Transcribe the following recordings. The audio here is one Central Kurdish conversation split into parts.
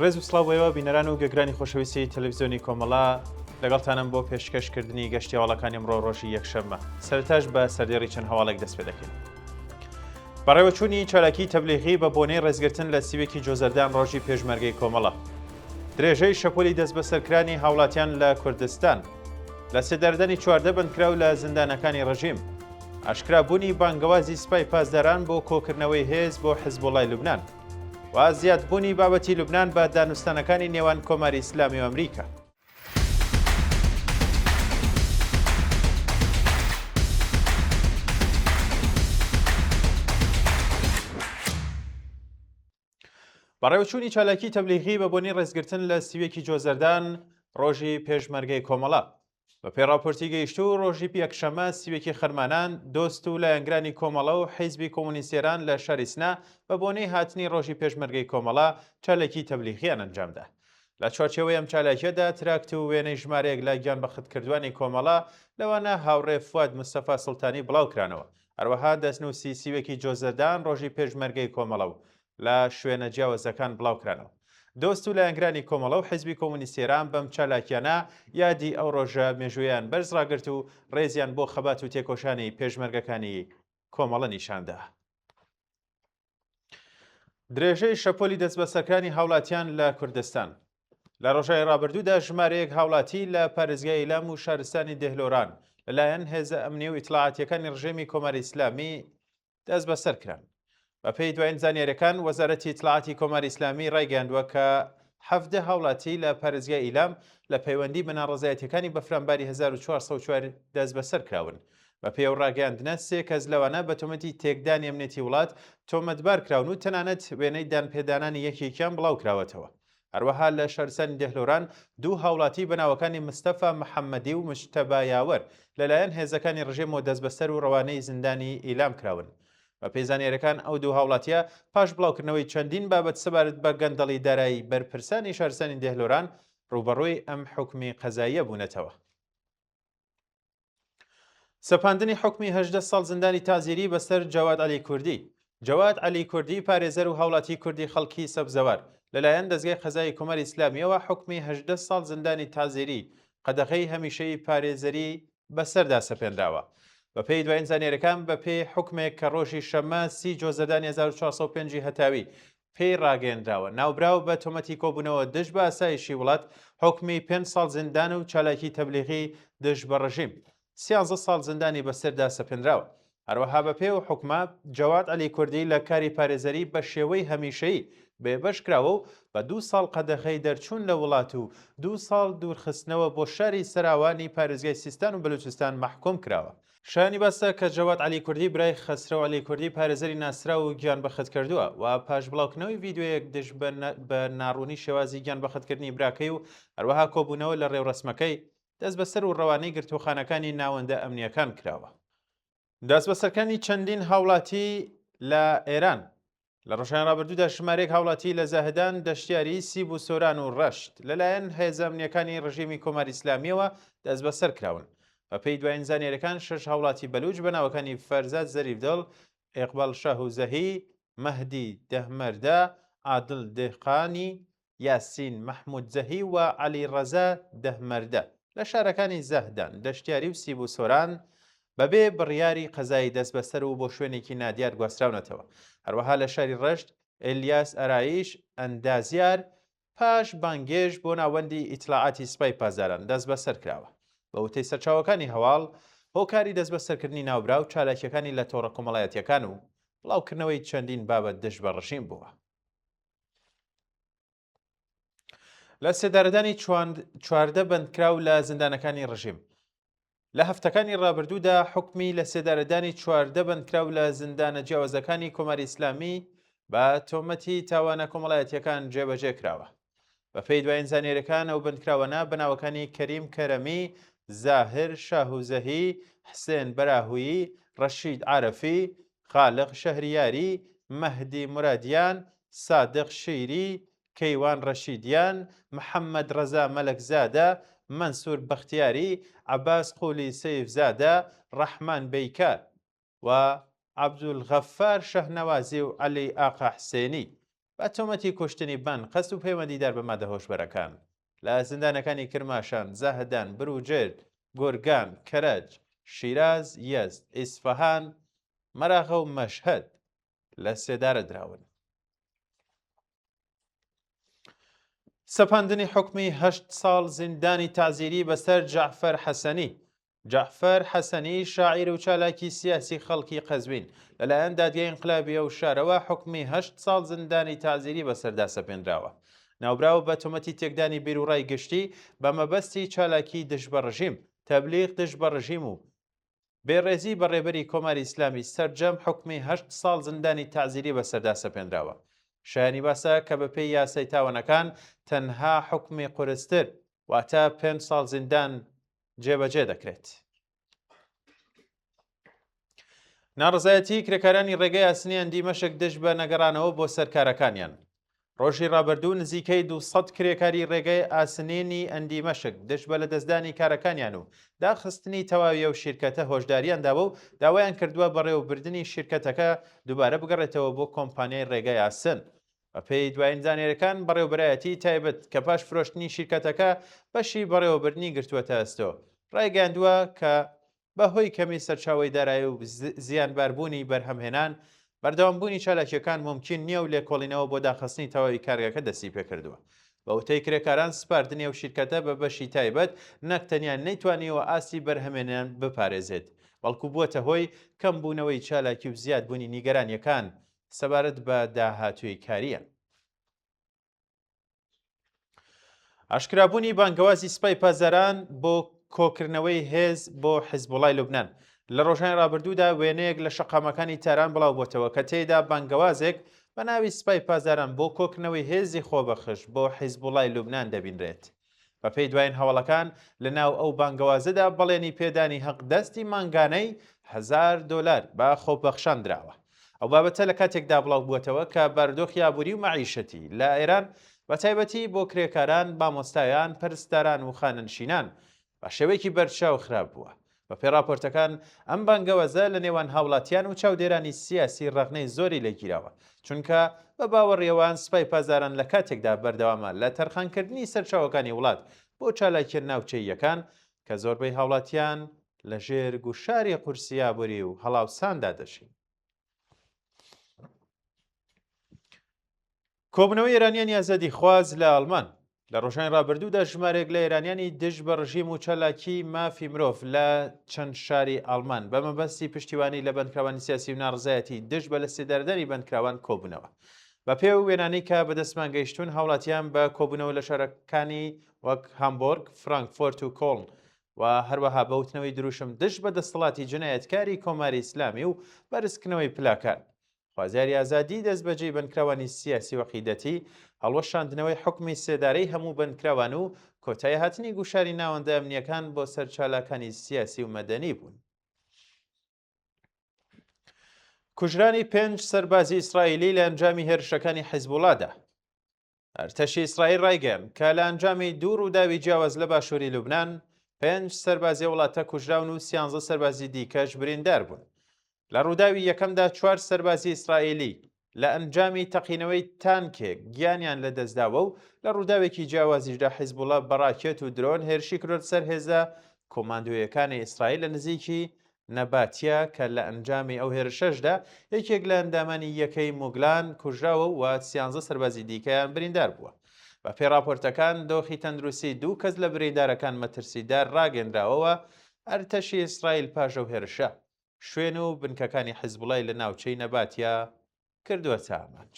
ڕێز و سڵاوەوە بینەران و گەگرانی خۆشەویستی تەلەڤیزیۆنی کۆمەڵا لەگەڵتانم بۆ پێشکەشکردنی گەشتی هەواڵەکانی ئەمڕۆ ڕۆژی یەکشەممە. سەرەتاش بە سەردێڕی چەند هەواڵێک دەست پێ دەکەین. بەڕێوەچوونی چالاکی تەبلیغی بە بۆنەی ڕێزگرتن لە سیوێکی جۆزەردان ڕۆژی پێشمەرگەی کۆمەڵە. درێژەی شەپۆلی دەست بەسەرکرانی هاوڵاتیان لە کوردستان لە سێدەردەنی چواردە بنکراو لە زیندانەکانی ڕژیم. ئاشکرابوونی بانگەوازی سوپای پاسداران بۆ کۆکردنەوەی هێز بۆ حیزبوڵای لوبنان و زیادبوونی بابەتی لوبنان بە دانوستانەکانی نێوان کۆماری ئیسلامی و ئەمریکا. بەڕێوەچوونی چالاکی تەبلیغی بە بۆنەی ڕێزگرتن لە سیوێکی جۆزەردان ڕۆژی پێشمەرگەی کۆمەڵە. بە پێڕاپۆرتی گەیشتوو ڕۆژی یەکشەممە سیوێکی خەرمانان دۆست و لایەنگرانی کۆمەڵە و حیزبی کۆمونیستێران لە شاری سنا بە بۆنەی هاتنی ڕۆژی پێشمەرگەی کۆمەڵە چالاکی تەبلیغیان ئەنجامدا. لە چوارچێوەی ئەم چالاکیەدا تراکت و وێنەی ژمارەیەک لە گیانبەختکردوانی کۆمەڵە لەوانە هاوڕێ فواد مستەفا سڵتانی بڵاوکرانەوە. هەروەها دەستنووسی سیوێکی جۆزەردان ڕۆژی پێشمەرگەی کۆمەڵە و لە شوێنە جیاوازەکان بڵاوکرانەوە. دۆست و لایەنگرانی کۆمەڵە و حیزبی کۆمونیستێران بەم چالاکیانە یادی ئەو ڕۆژە مێژوویان بەرزڕاگرت و ڕێزیان بۆ خەبات و تێکۆشانی پێشمەرگەکانی کۆمەڵە نیشاندا. درێژەی شەپۆلی دەست بەسەرکرانی هاوڵاتیان لە کوردستان لە ڕۆژای ڕابردوودا ژمارەیەک هاوڵاتی لە پارێزگای ئیلام و شارستانی دێهلۆران لەلایەن هێزە ئەمنیە و ئیتلاعاتیەکانی ڕژێمی کۆماری ئیسلامی دەست بەسەرکران. بە پێی دوایین زانیاریەکان وەزارەتی ئیتلاعاتی کۆماری ئیسلامی ڕایگەاندووە کە 17 هاوڵاتی لە پارێزگای ئیلام لە پەیوەندی بە ناڕەزایەتیەکانی بەفرامباری 1404 دەست بەسەر کراون. بە پێی ئەو ڕاگەاندنە سێ کەس لەوانە بە تۆمەتی تێکدانی ئەمنیەتی وڵات تۆمەتبار کراون و تەنانەت وێنەی دانپێدانانی یەکێکیان بڵاو کراوەتەوە. هەروەها لە شارستانی دێهلۆران دوو هاوڵاتی بەناوەکانی مستەفا محەممەدی و مشتەبا یاوەر لەلایەن هێزەکانی ڕژێمەوە دەست بەسەر و ڕەوانەی زیندانی ئیلام کراون. بە پێیزانیارەکان ئەو دوو هاوڵاتیە پاش بڵاوکردنەوەی چەندین بابەت سەبارەت بە گەندەڵی دارایی بەرپرسانی شارستانی دێهلۆران ڕوبەڕووی ئەم حکمی قەزاییە بوونەتەوە. سەپاندنی حکمی 18 ساڵ زیندانی تازیری بەسەر جەواد عەلی کوردی. جەواد عەلی کوردی پارێزەر و هاوڵاتی کوردی خەڵکی سەبزەوار لەلایەن دەزگای قەزای کۆماری ئیسلامیەوە حکمی 18 ساڵ زیندانی تازیری قەدەغەی هەمیشەی پارێزەری بەسەردا سەپێنراوە. بە پێی دوایین زانیاریەکان بە پێی حکمێک کە ڕۆژی شەممە 30 جۆزەردانی 1405 هەتاوی پێی ڕاگەیەنراوە ناوبراو بە تۆمەتی کۆبوونەوە دژ بە ئاسایشی وڵات حکمی 5 ساڵ زیندان و چالاکی تەبلیغی دژ بە ڕژیم 13 ساڵ زیندانی بەسەردا سەپێنراوە. هەروەها بە پێی و حکومە جەواد عەلی کوردی لە کاری پارێزەری بە شێوەی هەمیشەیی بێبەش کراوە و بە 2 ساڵ قەدەغەی دەرچوون لە وڵات و 2 ساڵ دوورخستنەوە بۆ شاری سەراوانی پارێزگای سیستان و بەلوچستان محکوم کراوە. شایانی بەسە کە جەواد عەلی کوردی برای خەسرە عەلی کوردی پارێزەری ناسرا و گیانبەخت کردووە و پاش بڵاوکردنەوەی ڤیدیۆیەک دژ بە ناڕوونی شێوازی گیانبەختکردنی براکەی و هەروەها کۆبوونەوە لە ڕێوڕەسمەکەی دەست بەسەر و ڕەوانەی گرتوخانەکانی ناوەندە ئەمنیەکان کراوە. دەست بەسەرکردنی چەندین هاوڵاتی لە ئێران لە ڕۆژان ڕابردوودا ژمارەیەک هاوڵاتی لە زاهدان دەشتیاری سیب و سۆران و ڕەشت لەلایەن هێزە ئەمنیەکانی ڕژیمی کۆماری ئیسلامیەوە دەست بەسەر کراون. بە پێی دوایین زانیاریەکان 6 هاوڵاتی بەلوچ بەناوەکانی فەرزاد زەریفدڵ، ئێقبال شاهوزەهی، مەهدی دەهمەردە، عادڵ دێقانی، یاسین مەحموود زەهی و عەلی ڕەزا دەهمەردە لە شارەکانی زەهدان دەشتیاری و سیب و سۆران بەبێ بڕیاری قەزایی دەست بەسەر و بۆ شوێنێکی نادیار گواستراونەتەوە. هەروەها لە شاری ڕەشت ئێلیاس ئەرایش ئەندازیار پاش بانگێژ بۆ ناوەندی ئیتلاعاتی سوپای پازاران دەست بەسەر کراوە. بە وتەی سەرچاوەکانی هەواڵ هۆکاری دەست بەسەرکردنی ناوبرا و چالاکیەکانی لە تۆڕە کۆمەڵایەتیەکان و بڵاوکردنەوەی چەندین بابەت دژ بە ڕژیم بووە. لە سێدارەدانی چواردە بەندکراو لە زیندانەکانی ڕژیم لە هەفتەکانی ڕابردوودا حکمی لە سێدارەدانی چواردە بەندکراو لە زیندانە جیاوازەکانی کۆماری ئیسلامی بە تۆمەتی تاوانە کۆمەڵایەتیەکان جێبەجێ کراوە. بە پێی دوایین زانیاریەکان ئەو بەندکراوانە بەناوەکانی کەریم کەرەمی، زاهر شاهوزەهی، حسێن بەراهویی، ڕەشید عارەفی، خالق شەهریاری، مەهدی مرادیان، سادق شیری، کەیوان ڕەشیدیان، محەممەد ڕەزا مەلەکزادە، مەنسوور بەختیاری، عەباس قولی سەیفزادە، ڕەحمان بەیکار و عەبدولغەفار شەهنەوازی و عەلی ئاقا حسێنی بە تۆمەتی کوشتنی بان قەست و پەیوەندیدار بە مادە هۆشبەرەکان لە زیندانەکانی کرماشان، زاهدان، بروجرد، گۆرگان، کەرەج، شیراز، یەزد، ئیسفەهان، مەراغە و مەشهەد لە سێدارە دراون. سەپاندنی حکمی 8 ساڵ زیندانی تازیری بەسەر جەعفەر حەسەنی. جەعفەر حەسەنی شاعیر و چالاکی سیاسی خەڵکی قەزوین لەلایەن دادگای ئینقلابی ئەو شارەوە حکمی 8 ساڵ زیندانی تازیری بەسەردا سەپێنراوە. ناوبراوە بە تۆمەتی تێکدانی بیرروڕای گشتی بە مەبەستی چالاکی دژ بە ڕژیم، تەبلیغ دژ بە ڕژیم و بێڕێزی بە ڕێبەری کۆماری ئیسلامی سەرجەم حکمی 8 ساڵ زیندانی تازیری بەسەردا سەپێنراوە. شایانی باسە کە بەپێی یاسای تاوانەکان تەنها حکمی قورستر واتە 5 ساڵ زیندان جێبەجێ دەکرێت. ناڕزایەتی کرێکارانی ڕێگەی ئاسنی ئەندیمەشک دژ بە نەگەڕانەوە بۆ سەرکارەکانیان. ڕۆژی ڕابردوو نزیکەی 200 کرێکاری ڕێگەی ئاسنێنی ئەندیمەشک دژ بە لەدەستدانی کارەکانیان و داخستنی تەواویە و شیرکەتە هۆشداریان داوە و داوایان کردووە بەڕێوەبردننی شیرکەتەکە دووبارە بگەڕێتەوە بۆ کۆمپانیای ڕێگەی ئاسن. بەپێی دوایین زانێرەکان بەڕێوەبەرایەتی تایبەت کە پاش فرۆشتنی شیرکەتەکە بەشی بەڕێوەبردننی گرتووەتە ئەستۆ ڕایگەاندووە کە بەهۆی کەمی سەرچاوی دارایی و زیانباربوونی بەرهەمهێنان بەردەوامبوونی چالاکیەکان ممکن نییە و لێکۆڵینەوە بۆ داخستنی تەواوی کارگەکە دەستی پێکردووە. بە وتەی کرێکاران سپاردنی ئەو شیرکەتە بە بەشی تایبەت نەک تەنیا نەیتوانیەوە ئاستی بەرهەمێنیان بپارێزێت بەڵکو بووەتە هۆی کەمبوونەوەی چالاکی و زیادبوونی نیگەرانیەکان سەبارەت بە داهاتووی کاریە. ئاشکرابوونی بانگەوازی سوپای پازاران بۆ کۆکردنەوەی هێز بۆ حیزبوڵای لوبنان. لە ڕۆژانی ڕابردوودا وێنەیەک لە شەقامەکانی تاران بڵاو بۆتەوە کە تێیدا بانگەوازێک بە ناوی سوپای پازاران بۆ کۆکردنەوەی هێزی خۆبەخش بۆ حیزبوڵای لوبنان دەبینرێت. بەپێی دوایین هەواڵەکان لە ناو ئەو بانگەوازەدا بەڵێنی پێدانی حەقدەستی مانگانەی $1000 بە خۆبەخشان دراوە. ئەو بابەتە لە کاتێکدا بڵاو بووەتەوە کە بارودۆخی ئابووری و مەعیشەتی لە ئێران بە تایبەتی بۆ کرێکاران، مامۆستایان، پەرستاران و خانەنشینان بە شێوەیەکی بەرچاو خراپ بووە. بەپێی راپۆرتەکان ئەم بانگەوازە لە نێوان هاوڵاتیان و چاودێرانی سیاسی ڕەغنەی زۆری لێگیراوە چونکە بە باوەڕێوان سوپای پازاران لە کاتێکدا بەردەوامە لە تەرخانکردنی سەرچاوەکانی وڵات بۆ چالاکیە ناوچەییەکان کە زۆربەی هاوڵاتیان لە ژێر گوشاری قورسی ئابووری و هەڵاوساندا دەژین. کۆبنەوەی ئێرانیانی ئازادی خواز لە ئەڵمان. لە ڕۆژانی ڕابردوودا ژمارێک لە ئێرانیانی دژ بە ڕژیم و چالاکی مافی مرۆڤ لە چەند شاری ئەڵمان بە مەبەستی پشتیوانی لە بەندکراوانی سیاسی و ناڕزایەتی دژ بە لە سێدارەدانی بەندکراوان کۆبوونەوە. بە پێی وێنانەی کە بەدەستمان گەیشتون هاوڵاتیان بە کۆبوونەوە لە شارەکانی وەک هامبۆرگ، فرانکفۆرت و کۆڵن و هەروەها بەوتنەوەی دروشم دژ بە دەسەڵاتی جنایەتکاری کۆماری ئیسلامی و بەرزکردنەوەی پلاکان. خوازیاری ئازادی دەستبەجێی بەندکراوانی سیاسی و عقیدەتی هەڵوەشاندنەوەی حکمی سێدارەی هەموو بەندکراوان و کۆتایی هاتنی گوشاری ناوەندە ئەمنیەکان بۆ سەرچالاکانی سیاسی و مەدەنی بوون. کوژرانی 5 سەربازی ئیسرائیلی لە ئەنجامی هێرشەکانی حیزبوڵادا. ئەرتەشی ئیسرائیل ڕایگەیاند کە لە ئەنجامی دوو ڕووداوی جیاواز لە باشووری لوبنان 5 سەربازی وڵاتە کوژراون و 13 سەربازی دیکەش بریندار بوون. لە ڕووداوی یەکەمدا 4 سەربازی ئیسرائیلی لە ئەنجامی تەقینەوەی تانکێک گیانیان لە دەستداوە و لە ڕووداوێکی جیاوازیشدا حیزبوڵا بەڕاکێت و درۆن هێرشی کرد سەر هێزە کۆماندۆیەکانی ئیسرائیل لە نزیکی نەباتیە کە لە ئەنجامی ئەو هێرشەشدا یەکێک لە ئەندامانی یەکەی موگلان کوژراوە و 13 سەربازی دیکەیان بریندار بووە. بە پێی راپۆرتەکان دۆخی تەندروستی 2 کەس لە بریندارەکان مەترسیدار ڕاگەندراوەوە. ئەرتەشی ئیسرائیل پاش ئەو هێرشە شوێن و بنکەکانی حیزبوڵای لە ناوچەی نەباتیە کردووەتە ئامانج.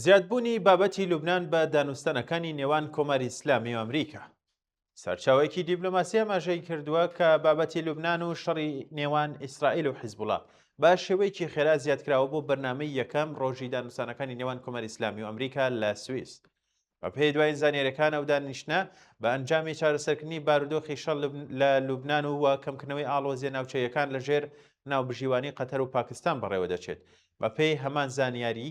زیادبوونی بابەتی لوبنان بە دانوستانەکانی نێوان کۆماری ئیسلامی و ئەمریکا. سەرچاوێکی دیبلۆماسی ئاماژەی کردووە کە بابەتی لوبنان و شەڕی نێوان ئیسرائیل و حیزبوڵا با شێوەیەکی خێرا زیادکراوە بۆ بەرنامەی یەکەم ڕۆژی دانوستانەکانی نێوان کۆماری ئیسلامی و ئەمریکا لە سویس. بە پێی دوایین زانیاریەکان ئەو دانیشتە بە ئەنجامی چارەسەرکردنی بارودۆخی شەڕ لە لوبنان و کەمکردنەوەی ئاڵۆزیە ناوچەیەکان لەژێر ناوبژیوانی قەتەر و پاکستان بەڕێوە دەچێت. بە پێی هەمان زانیاری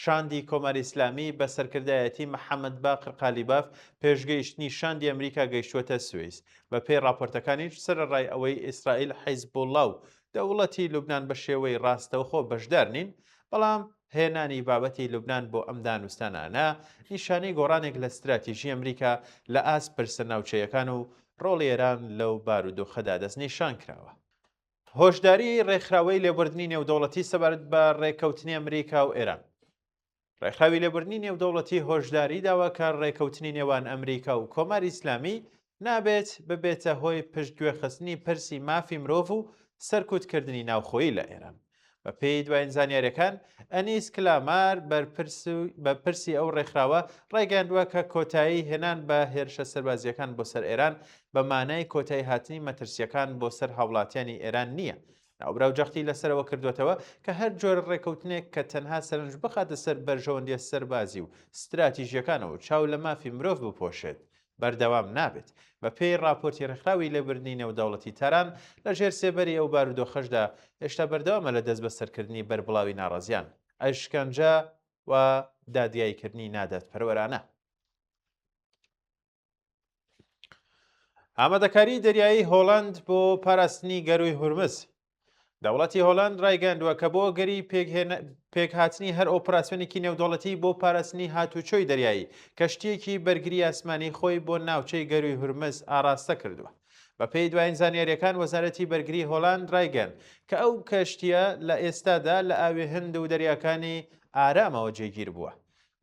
شاندی کۆماری ئیسلامی بە سەرکردایەتی محەممەد باقر قالیباف پێشگەیشتنی شاندی ئەمریکا گەیشتووەتە سویس. بە پێی راپۆرتەکانیش سەرڕای ئەوەی ئیسرائیل حیزبوڵڵا و دەوڵەتی لوبنان بە شێوەی ڕاستەوخۆ بەشدار نین، بەڵام هێنانی بابەتی لوبنان بۆ ئەم دانوستانانە نیشانەی گۆڕانێک لە استراتیژی ئەمریکا لە ئاست پرسە ناوچەیەکان و ڕۆڵی ئێران لەو بارودۆخەدا دەستنیشان کراوە. هۆشداری ڕێکخراوەی لێبوردنی نێودەوڵەتی سەبارەت بە ڕێکەوتنی ئەمریکا و ئێران. ڕێکخراوی لێبوردنی نێودەوڵەتی هۆشداری داوا کە ڕێکەوتنی نێوان ئەمریکا و کۆماری ئیسلامی نابێت ببێتە هۆی پشتگوێخستنی پرسی مافی مرۆڤ و سەرکوتکردنی ناوخۆیی لە ئێران. بە پێی دوایین زانیاریەکان ئەنیس کلامار بە پرسی ئەو ڕێکخراوە ڕایگەاندووە کە کۆتایی هێنان بە هێرشە سەربازیەکان بۆ سەر ئێران بە مانای کۆتایی هاتنی مەترسیەکان بۆ سەر هاوڵاتیانی ئێران نییە. ناوبراوجەختی لەسەرەوە کردوێتەوە کە هەر جۆر ڕێکەوتنێک کە تەنها سەرنج بخاتە سەر بەرژەوەندیە سەربازی و استراتیژیەکانەوە چاو لە مافی مرۆڤ بپۆشێت بەردەوام نابێت. بە پێی راپۆرتی ڕێکخراوی لێبوردنی نێودەوڵەتی تاران لە ژێر سێبەری ئەو بارودۆخەشدا هێشتا بەردەوامە لە دەست بەسەرکردنی بەربڵاوی ناڕەزیان، ئەشکەنجە و دادیاییکردنی نادەتپەروەرانە. ئامادەکاری دەریایی هۆڵەند بۆ پاراستنی گەروی هورمز. دەوڵەتی هۆڵەند ڕایگەاندووە کە بۆ گەری پێکهاتنی هەر ئۆپراسیۆنێکی نێودەوڵەتی بۆ پاراستنی هاتوچۆی دەریایی کەشتیەکی بەرگری ئاسمانی خۆی بۆ ناوچەی گەروی هورمز ئاراستە کردووە. بە پێی دوایین زانیاریەکان وەزارەتی بەرگری هۆڵاند ڕایگەن کە ئەو کەشتیە لە ئێستادا لە ئاوی هەند و دەریاکانی ئارامەوە جێگیر بووە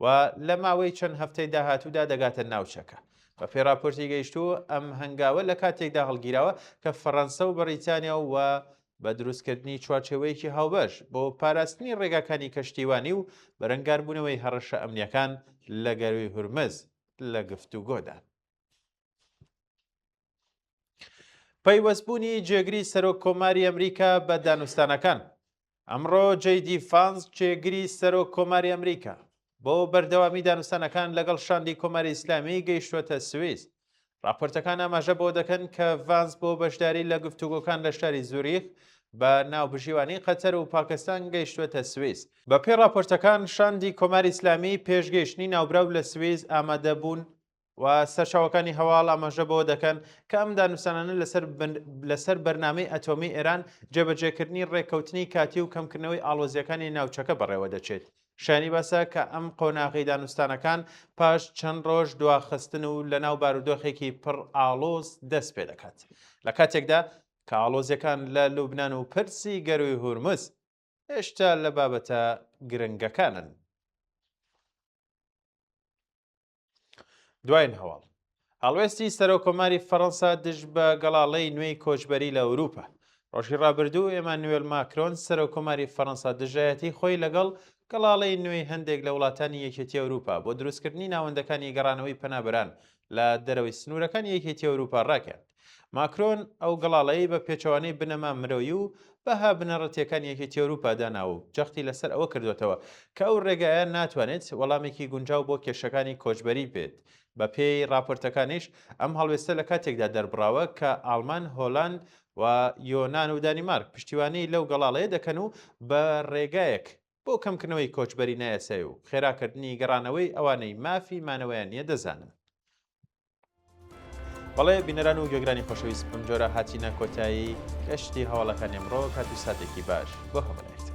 و لە ماوەی چەند هەفتەی داهاتوودا دەگاتە ناوچەکە. بە پێی راپۆرتی گەیشتوو ئەم هەنگاوە لە کاتێکدا هەڵگیراوە کە فەڕەنسە و بەریتانیا و بە دروستکردنی چوارچێوەیەکی هاوبەش بۆ پاراستنی ڕێگاکانی کەشتیوانی و بەرەنگاربوونەوەی هەڕەشە ئەمنیەکان لە گەروی هورمز لە گفتوگۆدا. پەیوەستبوونی جێگری سەرۆک کۆماری ئەمریکا بە دانوستانەکان. ئەمڕۆ جەیدی فانس جێگری سەرۆک کۆماری ئەمریکا بۆ بەردەوامی دانوستانەکان لەگەڵ شاندی کۆماری ئیسلامی گەیشتووەتە سویس. راپۆرتەکان ئاماژە بۆ دەکەن کە ڤانس بۆ بەشداری لە گفتوگۆکان لە شاری زوریخ بە ناوبژیوانی قەتەر و پاکستان گەیشتووەتە سویس. بە پێی راپۆرتەکان شاندی کۆماری ئیسلامی پێشگەیشتنی ناوبراو لە سویس ئامادەبوون و سەرچاوەکانی هەواڵ ئاماژە بۆ دەکەن کە ئەم دانوستانانە لەسەر بەرنامەی ئەتۆمی ئێران جێبەجێکردنی ڕێکەوتنی کاتی و کەمکردنەوەی ئاڵۆزیەکانی ناوچەکە بەڕێوە دەچێت. شانی باسە کە ئەم قۆناغی دانوستانەکان پاش چەند ڕۆژ دواخستن و لە ناو بارودۆخێکی پڕ ئاڵۆز دەست پێ دەکات لە کاتێکدا کە ئاڵۆزیەکان لە لوبنان و پرسی گەروی هورمز هێشتا لە بابەتە گرنگەکانن. دوایین هەواڵ هەڵوێستی سەرۆکۆماری فەڕەنسا دژ بە گەڵاڵەی نوێی کۆچبەری لە ئەوروپا. ڕۆژی ڕابردوو ئێمانوێل ماکرۆن سەرۆکۆماری فەڕەنسا دژایەتی خۆی لەگەڵ گەڵاڵەی نوێی هەندێک لە وڵاتانی یەکێتی ئەوروپا بۆ دروستکردنی ناوەندەکانی گەڕانەوەی پەنابەران لە دەرەوەی سنوورەکانی یەکێتی ئەوروپا ڕاکێن. ماکرۆن ئەو گەڵاڵەیە بە پێچەوانەی بنەما مرۆیی و بەها بنەڕەتیەکانی یەکێتی ئەوروپا داناوە و جەختی لەسەر ئەوە کردوێتەوە کە ئەو ڕێگایە ناتوانێت وەڵامێکی گونجاو بۆ کێشەکانی کۆچبەری بێت. بە پێی راپۆرتەکانیش ئەم هەڵوێستە لە کاتێکدا دەربڕاوە کە ئاڵمان، هۆلاند و یۆنان و دانیمارک پشتیوانی لەو گەڵاڵەیە دەکەن و بە ڕێگایەک بۆ کەمکردنەوەی کۆچبەری نایەسایی و خێراکردنی گەڕانەوەی ئەوانەی مافی مانەوەیان نیە دەزانن. بەڵێ بینەران و گوێگرانی خۆشەویست بم جۆرە هاتیینە کۆتایی گەشتی هەواڵەکان ئەمڕۆ کات و ساتێکی باش بۆ هەمەلایەک.